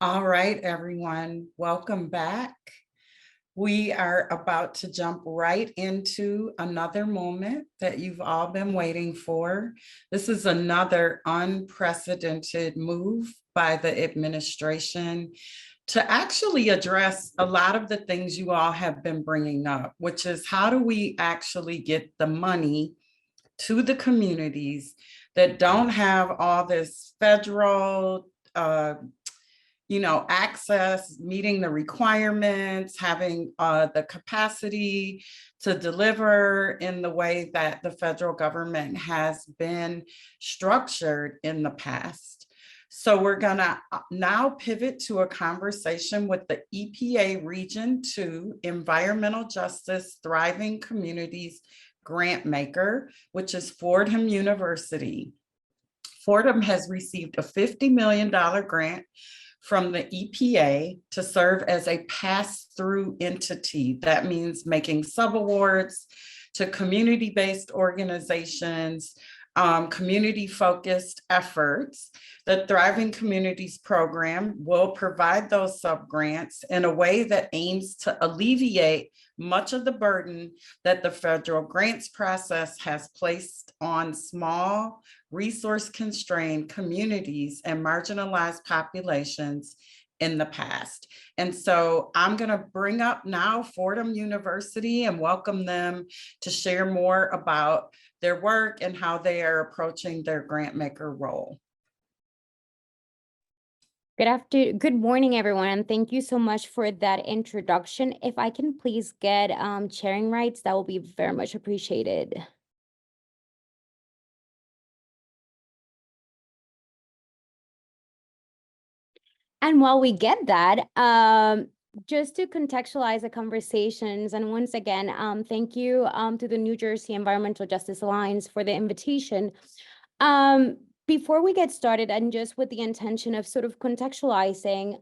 All right, everyone, welcome back. We are about to jump right into another moment that you've all been waiting for. This is another unprecedented move by the administration to actually address a lot of the things you all have been bringing up, which is how do we actually get the money to the communities that don't have all this federal access, meeting the requirements, having the capacity to deliver in the way that the federal government has been structured in the past. So we're gonna now pivot to a conversation with the EPA Region 2 Environmental Justice Thriving Communities Grantmaker, which is Fordham University. Fordham has received a $50 million grant from the EPA to serve as a pass-through entity. That means making subawards to community-based organizations, community-focused efforts. The Thriving Communities program will provide those subgrants in a way that aims to alleviate much of the burden that the federal grants process has placed on small, resource-constrained communities and marginalized populations in the past. And so I'm going to bring up now Fordham University and welcome them to share more about their work and how they are approaching their Grantmaker role. Good morning, everyone, and thank you so much for that introduction. If I can please get sharing rights, that will be very much appreciated. And while we get that, just to contextualize the conversations, and once again, thank you to the New Jersey Environmental Justice Alliance for the invitation. Before we get started, and just with the intention of sort of contextualizing,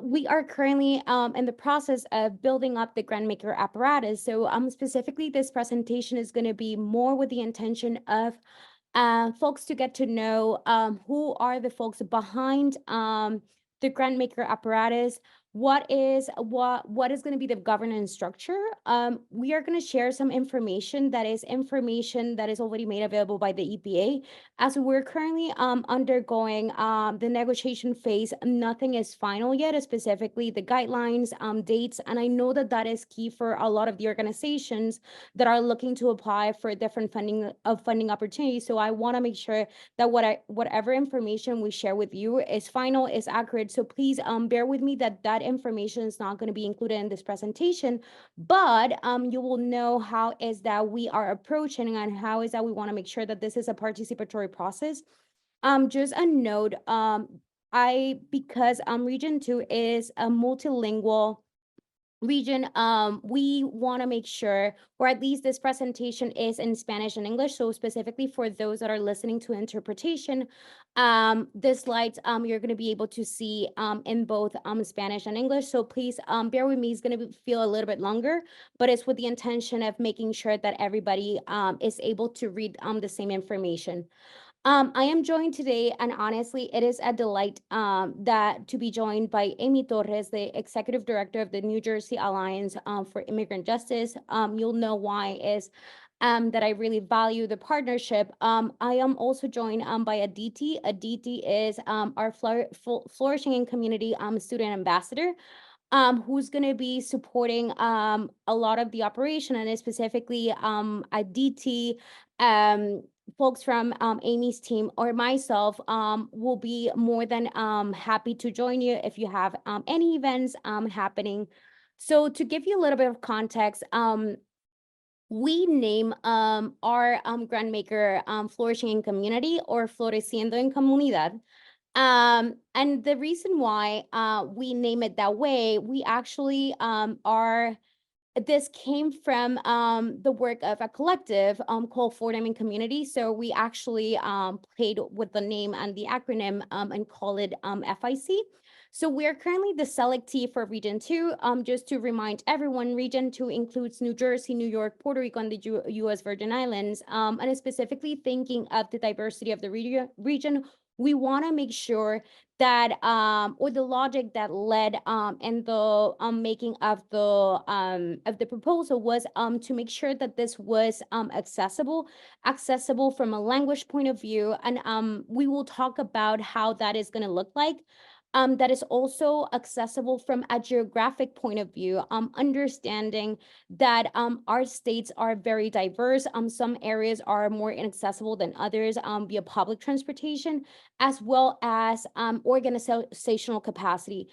we are currently in the process of building up the Grantmaker apparatus. So specifically, this presentation is going to be more with the intention of folks to get to know who are the folks behind the Grantmaker apparatus. What is going to be the governance structure? We are going to share some information that is already made available by the EPA. As we're currently undergoing the negotiation phase, nothing is final yet, specifically the guidelines, dates, and I know that that is key for a lot of the organizations that are looking to apply for different funding opportunities. So I want to make sure that whatever information we share with you is final, is accurate. So please bear with me that information is not going to be included in this presentation, but you will know how is that we are approaching and how is that we want to make sure that this is a participatory process. Just a note, because Region 2 is a multilingual region, we want to make sure, or at least this presentation is in Spanish and English. So specifically for those that are listening to interpretation, the slides you're going to be able to see in both Spanish and English. So please bear with me. It's going to feel a little bit longer, but it's with the intention of making sure that everybody is able to read the same information. I am joined today, and honestly, it is a delight to be joined by Amy Torres, the Executive Director of the New Jersey Alliance for Immigrant Justice. You'll know why is that I really value the partnership. I am also joined by Aditi. Aditi is our Flourishing in Community student ambassador. Who's going to be supporting a lot of the operation, and specifically Aditi, folks from Amy's team or myself will be more than happy to join you if you have any events happening. So to give you a little bit of context, we name our Grantmaker Flourishing in Community, or Floreciendo en Comunidad. And the reason why we name it that way, we actually this came from the work of a collective called Fordham in Community. So we actually played with the name and the acronym and call it FIC. So we are currently the selectee for Region 2. Just to remind everyone, Region 2 includes New Jersey, New York, Puerto Rico, and the U.S. Virgin Islands. And specifically thinking of the diversity of the region, we want to make sure that or the logic that led in the making of the proposal was to make sure that this was accessible from a language point of view, and we will talk about how that is going to look like. That is also accessible from a geographic point of view, understanding that our states are very diverse. Some areas are more inaccessible than others via public transportation, as well as organizational capacity.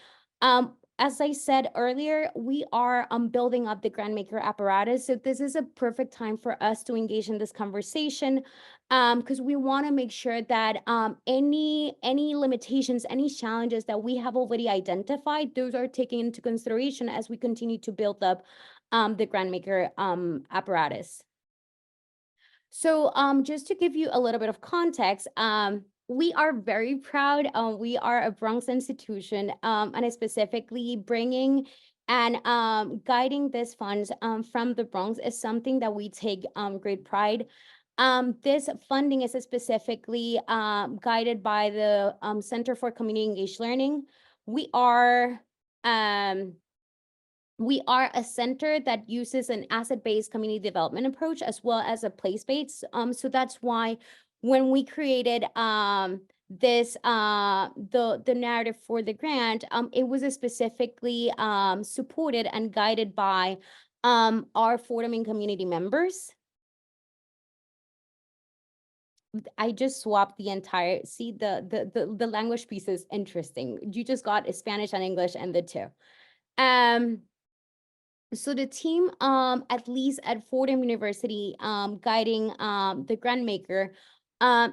As I said earlier, we are building up the Grantmaker apparatus. So this is a perfect time for us to engage in this conversation, because we want to make sure that any limitations, any challenges that we have already identified, those are taken into consideration as we continue to build up the Grantmaker apparatus. So just to give you a little bit of context, we are very proud. We are a Bronx institution, and specifically bringing and guiding these funds from the Bronx is something that we take great pride. This funding is specifically guided by the Center for Community Engaged Learning. We are a center that uses an asset-based community development approach as well as a place-based. So that's why when we created this the narrative for the grant, it was specifically supported and guided by our Fordham and community members. I just swapped the entire, see the language piece is interesting. You just got Spanish and English and the two. So the team, at least at Fordham University, guiding the Grantmaker,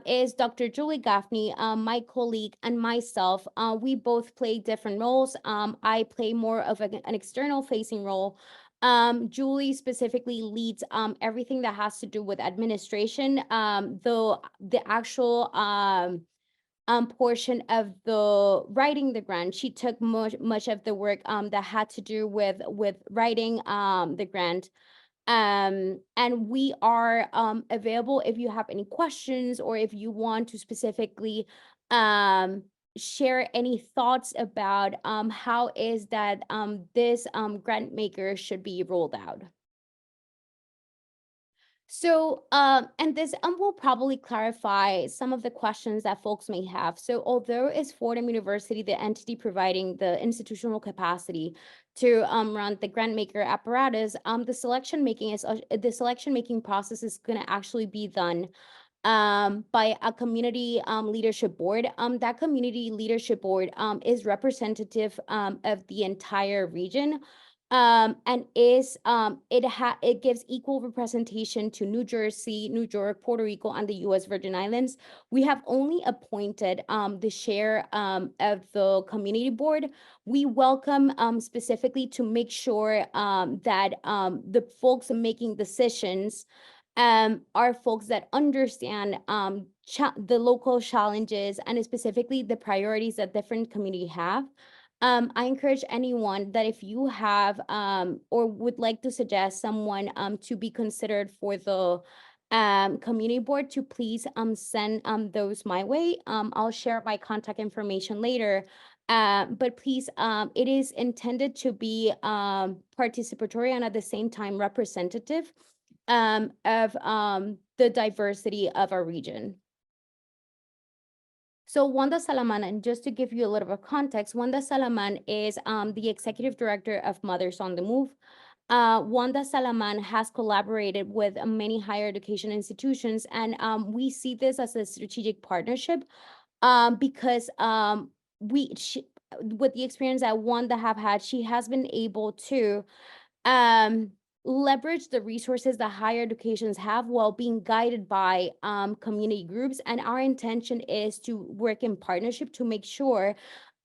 is Dr. Julie Gaffney, my colleague, and myself. We both play different roles. I play more of an external facing role. Julie specifically leads everything that has to do with administration. The actual portion of the writing the grant, she took much of the work that had to do with writing the grant. And we are available if you have any questions or if you want to specifically share any thoughts about how is that this Grantmaker should be rolled out. So, and this will probably clarify some of the questions that folks may have. So although is Fordham University the entity providing the institutional capacity to run the Grantmaker apparatus, the selection making process is going to actually be done by a community leadership board. That community leadership board is representative of the entire region. And it gives equal representation to New Jersey, New York, Puerto Rico, and the U.S. Virgin Islands. We have only appointed the chair of the community board. We welcome specifically to make sure that the folks making decisions are folks that understand the local challenges and specifically the priorities that different communities have. I encourage anyone that if you have or would like to suggest someone to be considered for the community board to please send those my way. I'll share my contact information later. But please, it is intended to be participatory and at the same time representative of the diversity of our region. So Wanda Salaman, and just to give you a little bit of context, Wanda Salaman is the executive director of Mothers on the Move. Wanda Salaman has collaborated with many higher education institutions, and we see this as a strategic partnership because with the experience that Wanda have had, she has been able to leverage the resources that higher educations have while being guided by community groups. And our intention is to work in partnership to make sure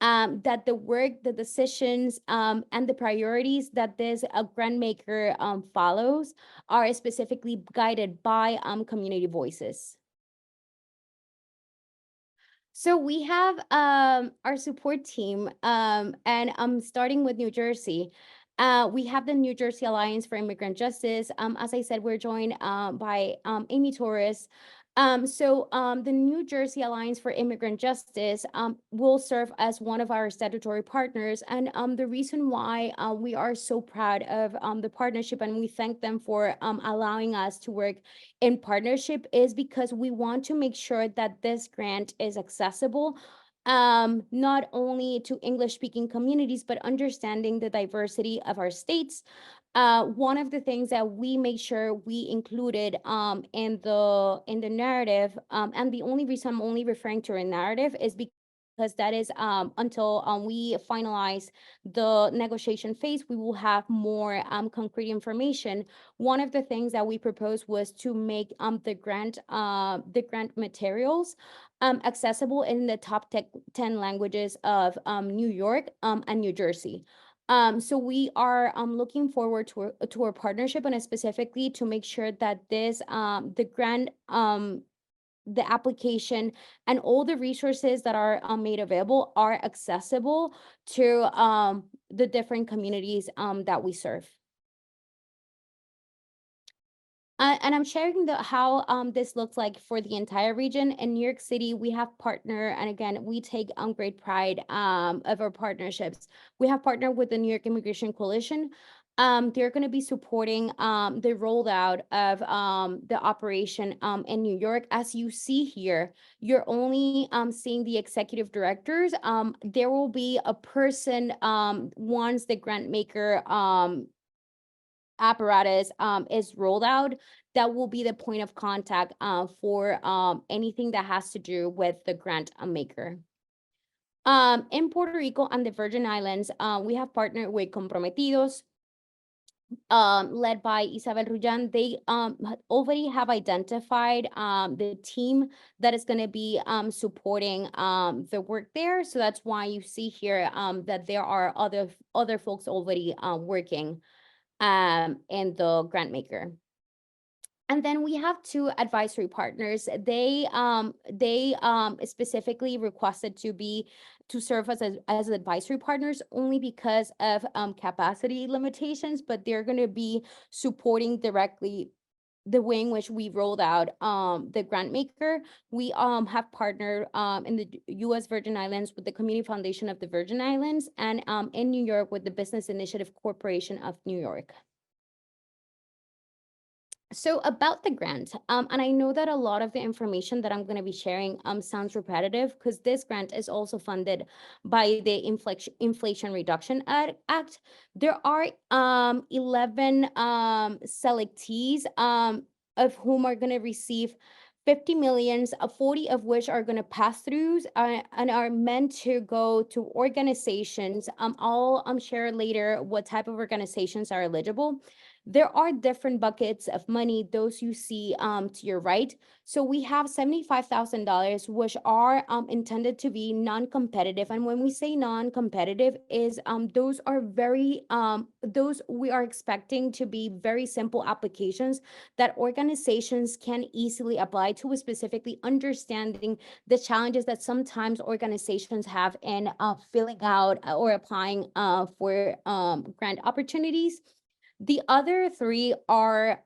that the work, the decisions, and the priorities that this Grantmaker follows are specifically guided by community voices. So we have our support team, and starting with New Jersey. We have the New Jersey Alliance for Immigrant Justice. As I said, we're joined by Amy Torres. The New Jersey Alliance for Immigrant Justice will serve as one of our statutory partners. And the reason why we are so proud of the partnership, and we thank them for allowing us to work in partnership, is because we want to make sure that this grant is accessible not only to English-speaking communities, but understanding the diversity of our states. One of the things that we make sure we included in the narrative, and the only reason I'm only referring to a narrative is because that is until we finalize the negotiation phase, we will have more concrete information. One of the things that we proposed was to make the grant materials accessible in the top 10 languages of New York and New Jersey. So we are looking forward to our partnership, and specifically to make sure that this the grant the application and all the resources that are made available are accessible to the different communities that we serve. And I'm sharing how this looks like for the entire region. In New York City, we have partner, and again, we take great pride of our partnerships. We have partnered with the New York Immigration Coalition. They're going to be supporting the rollout of the operation in New York. As you see here, you're only seeing the executive directors. There will be a person once the Grantmaker apparatus is rolled out, that will be the point of contact for anything that has to do with the grant maker. In Puerto Rico and the Virgin Islands, we have partnered with Comprometidos, led by Isabel Rujan. They already have identified the team that is going to be supporting the work there. So that's why you see here that there are other folks already working and the Grantmaker. And then we have two advisory partners. They specifically requested to serve as advisory partners only because of capacity limitations, but they're going to be supporting directly the way in which we rolled out the Grantmaker. We have partnered in the U.S. Virgin Islands with the Community Foundation of the Virgin Islands, and in New York with the Business Initiative Corporation of New York. So about the grant, and I know that a lot of the information that I'm going to be sharing sounds repetitive, because this grant is also funded by the Inflation Reduction Act. There are 11 selectees of whom are going to receive 50 millions, 40 of which are going to pass throughs and are meant to go to organizations. I'll share later what type of organizations are eligible. There are different buckets of money, those you see to your right. So we have $75,000, which are intended to be non-competitive. And when we say non-competitive, is those are those we are expecting to be very simple applications that organizations can easily apply to, specifically understanding the challenges that sometimes organizations have in filling out or applying for grant opportunities. The other three are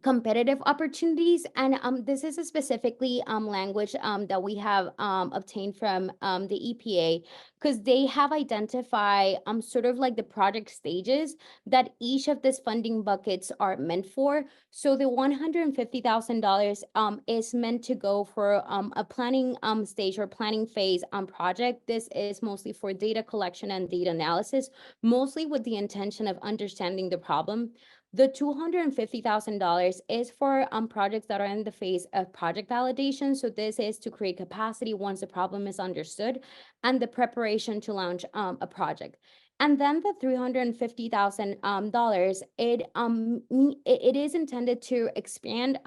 competitive opportunities, and this is specifically language that we have obtained from the EPA, because they have identified sort of like the project stages that each of these funding buckets are meant for. So the $150,000 is meant to go for a planning stage or planning phase project. This is mostly for data collection and data analysis, mostly with the intention of understanding the problem. The $250,000 is for projects that are in the phase of project validation. So this is to create capacity once the problem is understood, and the preparation to launch a project. And then the $350,000, it is intended to expand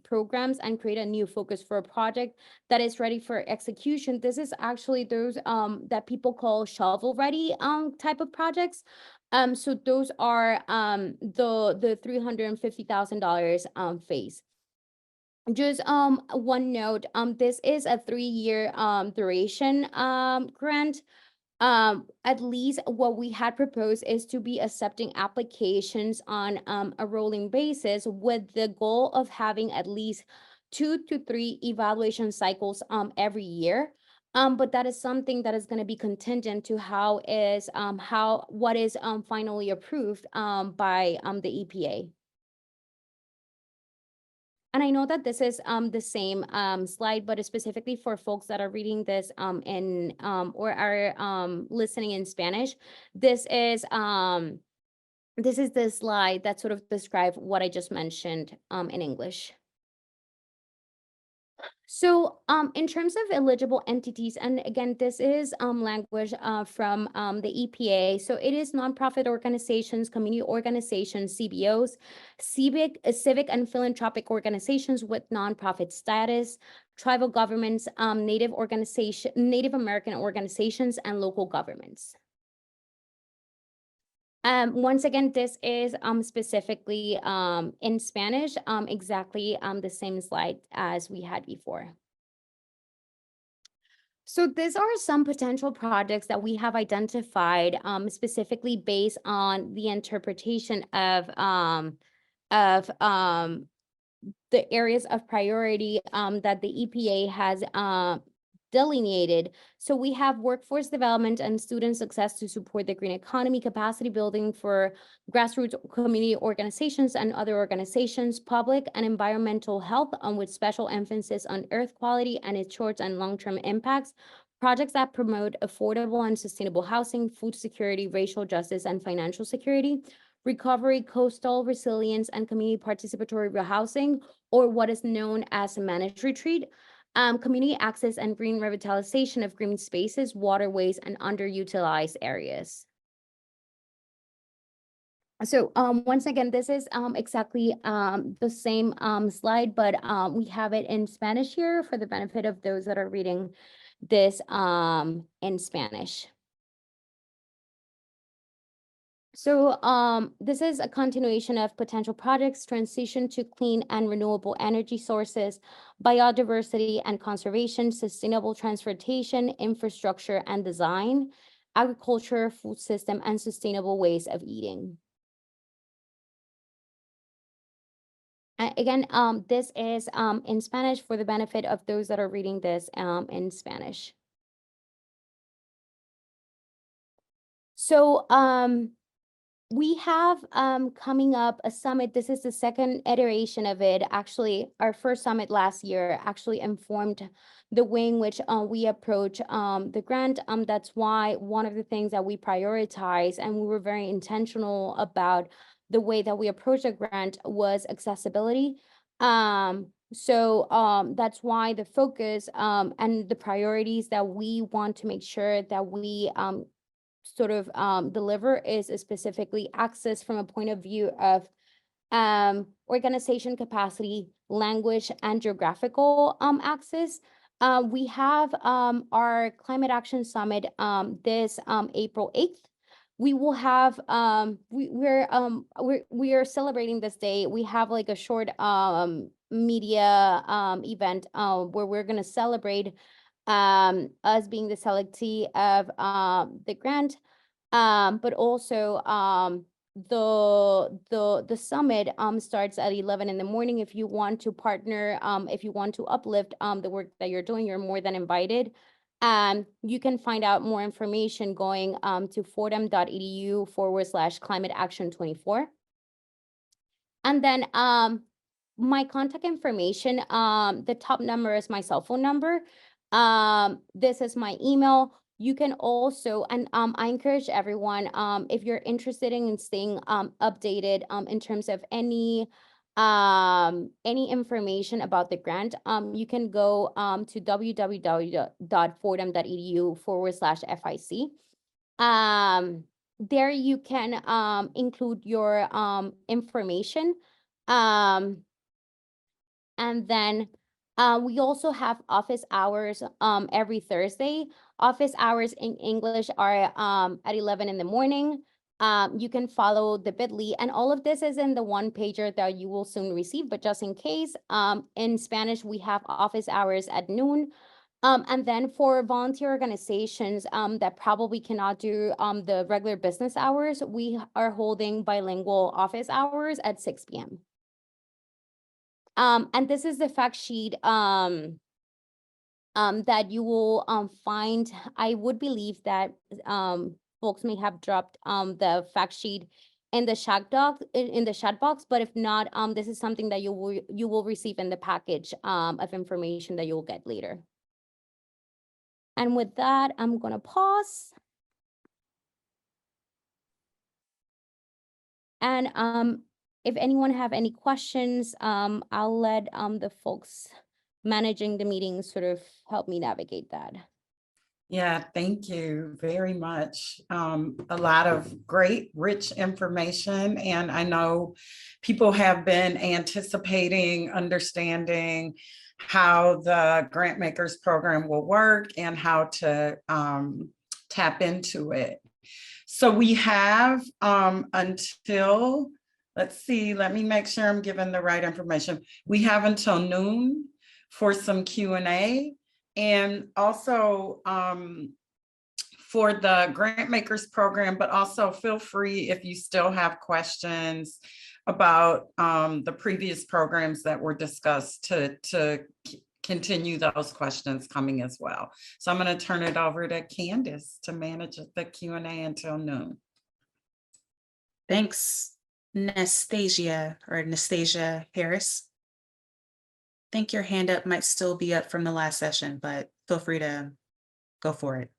programs and create a new focus for a project that is ready for execution. This is actually those that people call shovel-ready type of projects. So those are the $350,000 phase. Just one note, this is a 3-year duration grant. At least what we had proposed is to be accepting applications on a rolling basis with the goal of having at least 2 to 3 evaluation cycles every year. But that is something that is going to be contingent to what is finally approved by the EPA. And I know that this is the same slide, but specifically for folks that are reading this in or are listening in Spanish, this is the slide that sort of describe what I just mentioned in English. So, in terms of eligible entities, and again, this is language from the EPA. So it is nonprofit organizations, community organizations, CBOs, civic and philanthropic organizations with nonprofit status, tribal governments, Native American organizations, and local governments. Once again, this is specifically in Spanish, exactly the same slide as we had before. So these are some potential projects that we have identified specifically based on the interpretation of the areas of priority that the EPA has delineated. So we have workforce development and student success to support the green economy, capacity building for grassroots community organizations and other organizations, public and environmental health with special emphasis on earth quality and its short and long-term impacts, projects that promote affordable and sustainable housing, food security, racial justice, and financial security, recovery, coastal resilience, and community participatory housing, or what is known as managed retreat, community access and green revitalization of green spaces, waterways, and underutilized areas. So once again, this is exactly the same slide, but we have it in Spanish here for the benefit of those that are reading this in Spanish. So this is a continuation of potential projects, transition to clean and renewable energy sources, biodiversity and conservation, sustainable transportation, infrastructure and design, agriculture, food system, and sustainable ways of eating. Again, this is in Spanish for the benefit of those that are reading this in Spanish. So we have coming up a summit. This is the second iteration of it. Actually, our first summit last year actually informed the way in which we approach the grant. That's why one of the things that we prioritize, and we were very intentional about the way that we approach the grant, was accessibility. So that's why the focus and the priorities that we want to make sure that we sort of deliver is specifically access from a point of view of organization capacity, language, and geographical access. We have our Climate Action Summit this April 8th. We will have we are celebrating this day. We have like a short media event where we're going to celebrate us being the selectee of the grant, but also the summit starts at 11 in the morning. If you want to partner, if you want to uplift the work that you're doing, you're more than invited. You can find out more information going to fordham.edu/climate action 24. And then my contact information, the top number is my cell phone number. This is my email. You can also, and I encourage everyone, if you're interested in staying updated in terms of any information about the grant, you can go to www.fordham.edu/FIC. There you can include your information. And then we also have office hours every Thursday. Office hours in English are at 11 in the morning. You can follow the bit.ly, and all of this is in the one pager that you will soon receive, but just in case, in Spanish, we have office hours at noon, And then for volunteer organizations that probably cannot do the regular business hours, we are holding bilingual office hours at 6 p.m. And this is the fact sheet that you will find. I would believe that folks may have dropped the fact sheet in the chat box, but if not, this is something that you will receive in the package of information that you'll get later. And with that, I'm gonna pause. And if anyone have any questions, I'll let the folks managing the meeting sort of help me navigate that. Yeah, thank you very much. A lot of great, rich information. And I know people have been anticipating, understanding how the Grantmakers program will work and how to tap into it. So we have until, let's see, let me make sure I'm giving the right information. We have until noon for some Q&A. And also for the Grantmakers program, but also feel free if you still have questions about the previous programs that were discussed to continue those questions coming as well. So I'm going to turn it over to Candace to manage the Q&A until noon. Thanks, Nastasia Harris. I think your hand up might still be up from the last session, but feel free to go for it.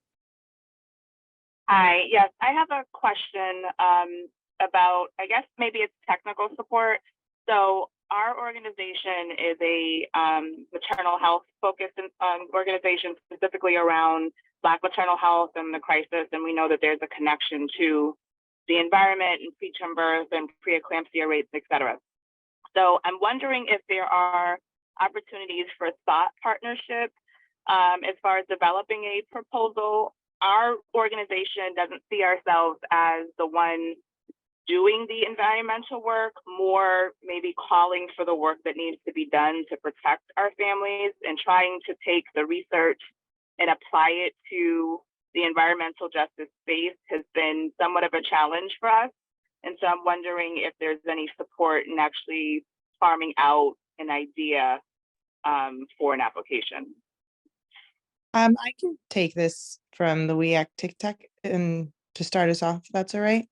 Hi, yes, I have a question about, I guess maybe it's technical support. So our organization is a maternal health focused organization specifically around Black maternal health and the crisis. And we know that there's a connection to the environment and preterm birth and preeclampsia rates, et cetera. So I'm wondering if there are opportunities for thought partnership as far as developing a proposal. Our organization doesn't see ourselves as the one doing the environmental work, more maybe calling for the work that needs to be done to protect our families and trying to take the research and apply it to the environmental justice space has been somewhat of a challenge for us. And so I'm wondering if there's any support in actually farming out an idea for an application. I can take this from the We Act TikTok and to start us off, if that's all right.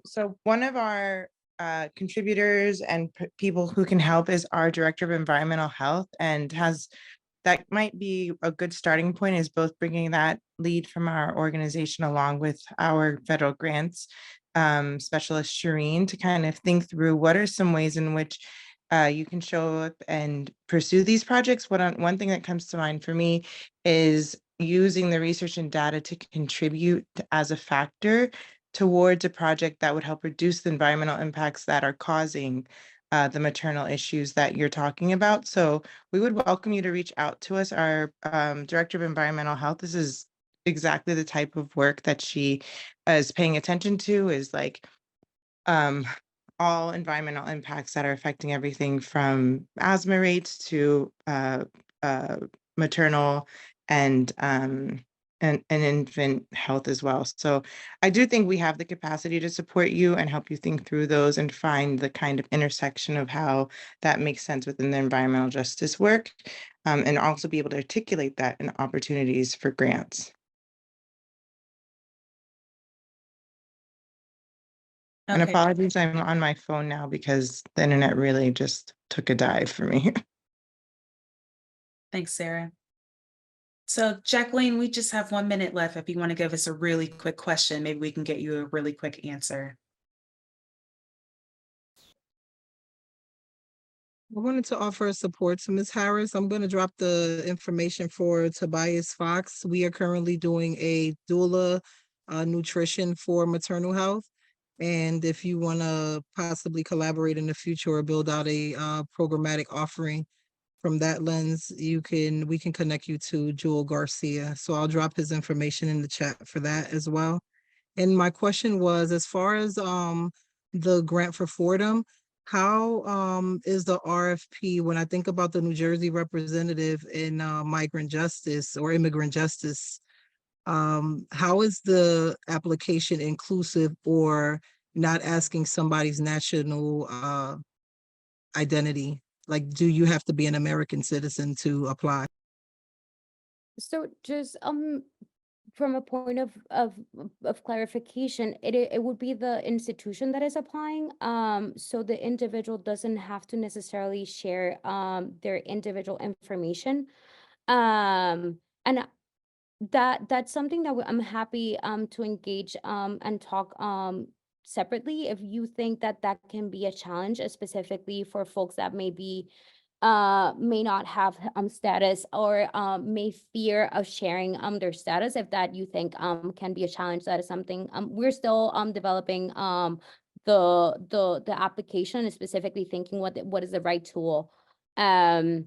So one of our contributors and people who can help is our Director of Environmental Health, and that might be a good starting point, is both bringing that lead from our organization along with our federal grants specialist Shireen to kind of think through what are some ways in which you can show up and pursue these projects. One thing that comes to mind for me is using the research and data to contribute as a factor towards a project that would help reduce the environmental impacts that are causing the maternal issues that you're talking about. So we would welcome you to reach out to us. Our Director of Environmental Health, this is exactly the type of work that she is paying attention to, is like all environmental impacts that are affecting everything from asthma rates to maternal and infant health as well. So I do think we have the capacity to support you and help you think through those and find the kind of intersection of how that makes sense within the environmental justice work, and also be able to articulate that in opportunities for grants. And Okay, apologies, I'm on my phone now because the internet really just took a dive for me. thanks, Sarah. So Jacqueline, we just have 1 minute left. If you want to give us a really quick question, maybe we can get you a really quick answer. I wanted to offer support to Ms. Harris. I'm going to drop the information for Tobias Fox. We are currently doing a doula nutrition for maternal health. And if you want to possibly collaborate in the future or build out a programmatic offering from that lens, we can connect you to Jewel Garcia. So I'll drop his information in the chat for that as well. And my question was, as far as the grant for Fordham, how is the RFP, when I think about the New Jersey representative in migrant justice or immigrant justice, how is the application inclusive or not asking somebody's national identity? Like, do you have to be an American citizen to apply? So just from a point of clarification, it would be the institution that is applying. So the individual doesn't have to necessarily share their individual information. And that's something that I'm happy to engage and talk separately if you think that that can be a challenge, specifically for folks that may not have status or may fear of sharing their status. If that you think can be a challenge, that is something we're still developing the application, and specifically thinking what is the right tool and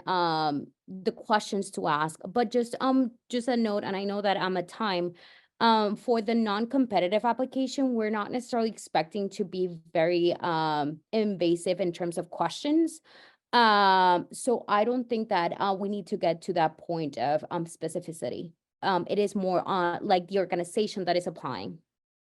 the questions to ask. But just a note, and I know that I'm at time. For the non-competitive application, we're not necessarily expecting to be very invasive in terms of questions. So I don't think that we need to get to that point of specificity. It is more on like the organization that is applying.